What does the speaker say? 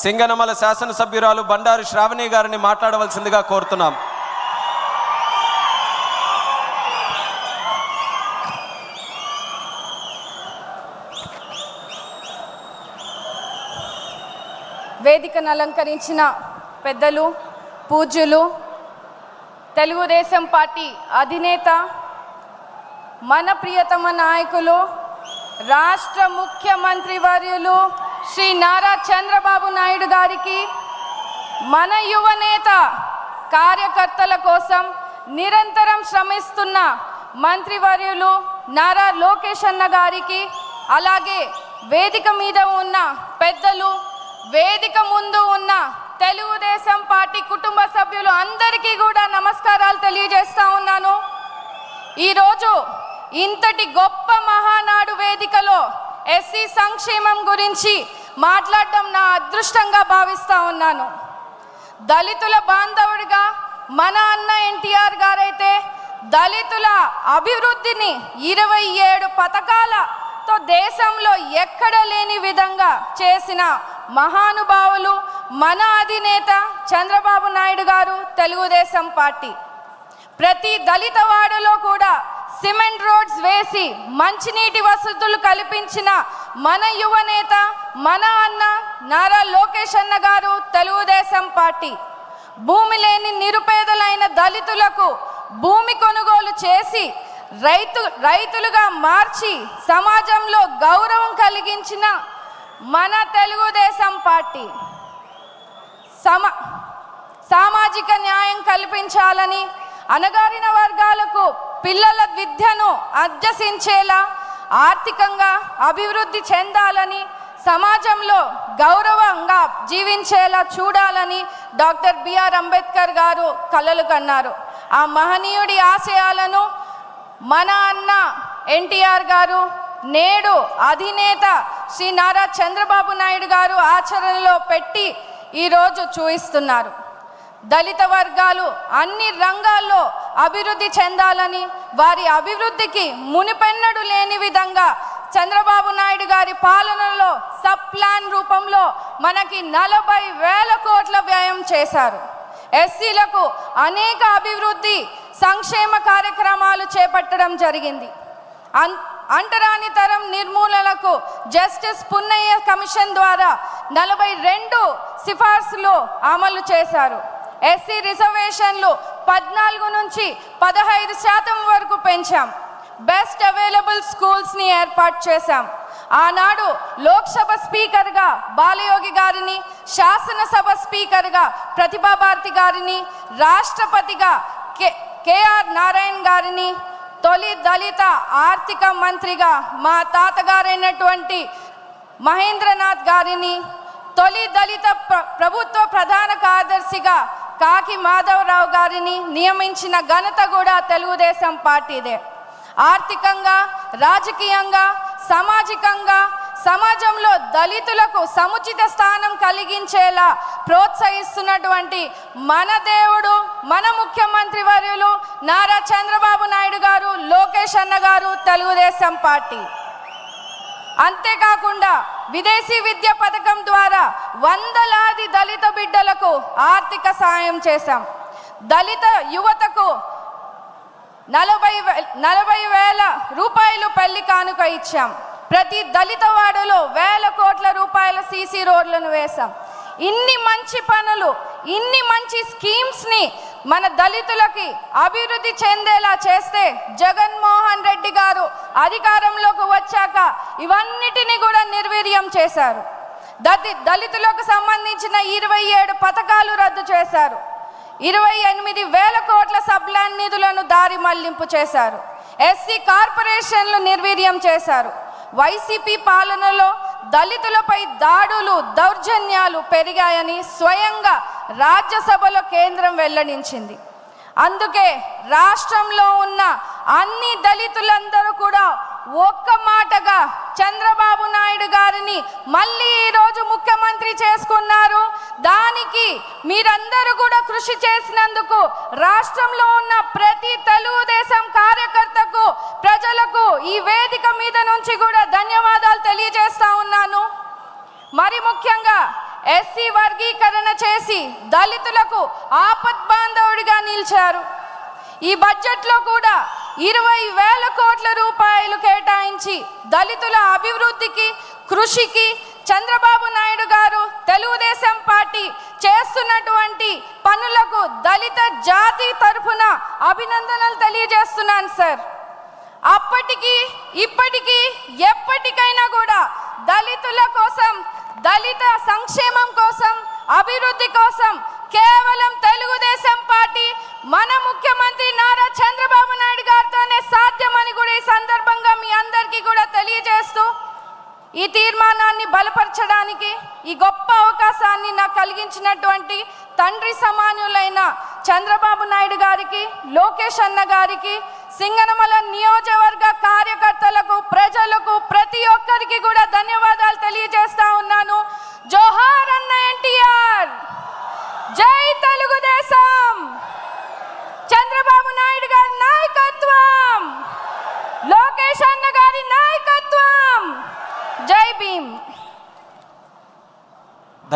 సింగనమల శాసనసభ్యురాలు బండారు శ్రావణి గారిని మాట్లాడవలసిందిగా కోరుతున్నాం. వేదికను అలంకరించిన పెద్దలు, పూజ్యులు, తెలుగుదేశం పార్టీ అధినేత, మన ప్రియతమ నాయకులు, రాష్ట్ర ముఖ్యమంత్రి వర్యులు శ్రీ నారా చంద్రబాబు నాయుడు గారికి, మన యువనేత కార్యకర్తల కోసం నిరంతరం శ్రమిస్తున్న మంత్రివర్యులు నారా లోకేష్ అన్న గారికి, అలాగే వేదిక మీద ఉన్న పెద్దలు, వేదిక ముందు ఉన్న తెలుగుదేశం పార్టీ కుటుంబ సభ్యులు అందరికీ కూడా నమస్కారాలు తెలియజేస్తా ఉన్నాను. ఈరోజు ఇంతటి గొప్ప మహానాడు వేదికలో ఎస్సీ సంక్షేమం గురించి మాట్లాడడం నా అదృష్టంగా భావిస్తా ఉన్నాను. దళితుల బాంధవుడిగా మన అన్న ఎన్టీఆర్ గారైతే దళితుల అభివృద్ధిని 27 పథకాలతో దేశంలో ఎక్కడ లేని విధంగా చేసిన మహానుభావులు మన అధినేత చంద్రబాబు నాయుడు గారు, తెలుగుదేశం పార్టీ. ప్రతి దళిత వాడలో కూడా సిమెంట్ రోడ్స్ వేసి మంచినీటి వసతులు కల్పించిన మన యువనేత, మన అన్న నారా లోకేష్ అన్న గారు, తెలుగుదేశం పార్టీ. భూమి లేని నిరుపేదలైన దళితులకు భూమి కొనుగోలు చేసి రైతులుగా మార్చి సమాజంలో గౌరవం కలిగించిన మన తెలుగుదేశం పార్టీ. సామాజిక న్యాయం కల్పించాలని, అణగారిన వర్గాలకు పిల్లల విద్యను అభ్యసించేలా, ఆర్థికంగా అభివృద్ధి చెందాలని, సమాజంలో గౌరవంగా జీవించేలా చూడాలని డాక్టర్ బిఆర్ అంబేద్కర్ గారు కలలు కన్నారు. ఆ మహనీయుడి ఆశయాలను మన అన్న ఎన్టీఆర్ గారు, నేడు అధినేత శ్రీ నారా చంద్రబాబు నాయుడు గారు ఆచరణలో పెట్టి ఈరోజు చూపిస్తున్నారు. దళిత వర్గాలు అన్ని రంగాల్లో అభివృద్ధి చెందాలని, వారి అభివృద్ధికి మునిపెన్నడు లేని విధంగా చంద్రబాబు నాయుడు గారి పాలనలో సబ్ ప్లాన్ రూపంలో మనకి 40,000 కోట్ల వ్యయం చేశారు. ఎస్సీలకు అనేక అభివృద్ధి సంక్షేమ కార్యక్రమాలు చేపట్టడం జరిగింది. అంటరాని తరం నిర్మూలనకు జస్టిస్ పున్నయ్య కమిషన్ ద్వారా 42 సిఫార్సులు అమలు చేశారు. ఎస్సీ రిజర్వేషన్లు 14 నుంచి 15% వరకు పెంచాం. బెస్ట్ అవైలబుల్ స్కూల్స్ని ఏర్పాటు చేశాం. ఆనాడు లోక్సభ స్పీకర్గా బాలయోగి గారిని, శాసనసభ స్పీకర్గా ప్రతిభాభారతి గారిని, రాష్ట్రపతిగా కేఆర్ నారాయణ గారిని, తొలి దళిత ఆర్థిక మంత్రిగా మా తాతగారైనటువంటి మహేంద్రనాథ్ గారిని, తొలి దళిత ప్రభుత్వ ప్రధాన కార్యదర్శిగా కాకి మాధవరావు గారిని నియమించిన ఘనత కూడా తెలుగుదేశం పార్టీదే. ఆర్థికంగా, రాజకీయంగా, సామాజికంగా సమాజంలో దళితులకు సముచిత స్థానం కలిగించేలా ప్రోత్సహిస్తున్నటువంటి మన దేవుడు, మన ముఖ్యమంత్రి వర్యులు నారా చంద్రబాబు నాయుడు గారు, లోకేష్ అన్న గారు, తెలుగుదేశం పార్టీ. అంతేకాకుండా విదేశీ విద్య పథకం ద్వారా వందలాది దళిత బిడ్డలకు ఆర్థిక సాయం చేశాం. దళిత యువతకు 40,000 రూపాయలు పెళ్లి కానుక ఇచ్చాం. ప్రతి దళిత వాడలో 1,000 కోట్ల రూపాయల సీసీ రోడ్లను వేశాం. ఇన్ని మంచి పనులు, ఇన్ని మంచి స్కీమ్స్ని మన దళితులకి అభివృద్ధి చెందేలా చేస్తే జగన్మోహన్ రెడ్డి గారు అధికారంలోకి వచ్చాక ఇవన్నిటినీ కూడా నిర్వీర్యం చేశారు. దళితులకు సంబంధించిన 27 పథకాలు రద్దు చేశారు. 28,000 కోట్ల సబ్లాన్ నిధులను దారి మళ్లింపు చేశారు. ఎస్సీ కార్పొరేషన్లు నిర్వీర్యం చేశారు. వైసీపీ పాలనలో దళితులపై దాడులు, దౌర్జన్యాలు పెరిగాయని స్వయంగా రాజ్యసభలో కేంద్రం వెల్లడించింది. అందుకే రాష్ట్రంలో ఉన్న అన్ని దళితులందరూ కూడా ఒక్క మాటగా చంద్రబాబు నాయుడు గారిని మళ్ళీ ఈరోజు ముఖ్యమంత్రి చేసుకున్నారు. దానికి మీరందరూ కూడా కృషి చేసినందుకు రాష్ట్రంలో ఉన్న ప్రతి తెలుగుదేశం కార్యకర్తకు, ప్రజలకు ఈ వేదిక మీద నుంచి కూడా ధన్యవాదాలు తెలియజేస్తా ఉన్నాను. మరి ముఖ్యంగా ఎస్సీ వర్గీకరణ చేసి దళితులకు ఆపద్బాంధవుడిగా నిలిచారు. ఈ బడ్జెట్లో కూడా 20,000 కోట్ల రూపాయలు కేటాయించి దళితుల అభివృద్ధికి కృషికి చంద్రబాబు నాయుడు గారు తెలుగుదేశం పార్టీ చేస్తున్నటువంటి పనులకు దళిత జాతి తరఫున అభినందనలు తెలియజేస్తున్నాను సార్. అప్పటికి ఇప్పటికీ ఎప్పటికైనా కూడా దళితుల కోసం, దళిత సంక్షేమం కోసం, అభివృద్ధి కోసం కేవలం తెలుగుదేశం పార్టీ మన ముఖ్యమంత్రి నారా చంద్రబాబు నాయుడు గారితోనే సాధ్యమని కూడా ఈ సందర్భంగా మీ అందరికీ కూడా తెలియజేస్తూ ఈ తీర్మానాన్ని బలపరచడానికి ఈ గొప్ప అవకాశాన్ని నాకు కలిగించినటువంటి తండ్రి సమానులైన చంద్రబాబు నాయుడు గారికి, లోకేష్ అన్న గారికి, సింగనమల నియోజకవర్గ కార్యకర్తలకు, ప్రజలకు, ప్రతి ఒక్కరికి కూడా ధన్యవాదాలు తెలియజేస్తా ఉన్నాను. జోహార్ అన్న ఎన్టీఆర్, జై తెలుగుదేశం, చంద్రబాబు నాయుడు గారి నాయకత్వం, లోకేష్ అన్న గారి నాయకత్వం, జై భీమ్.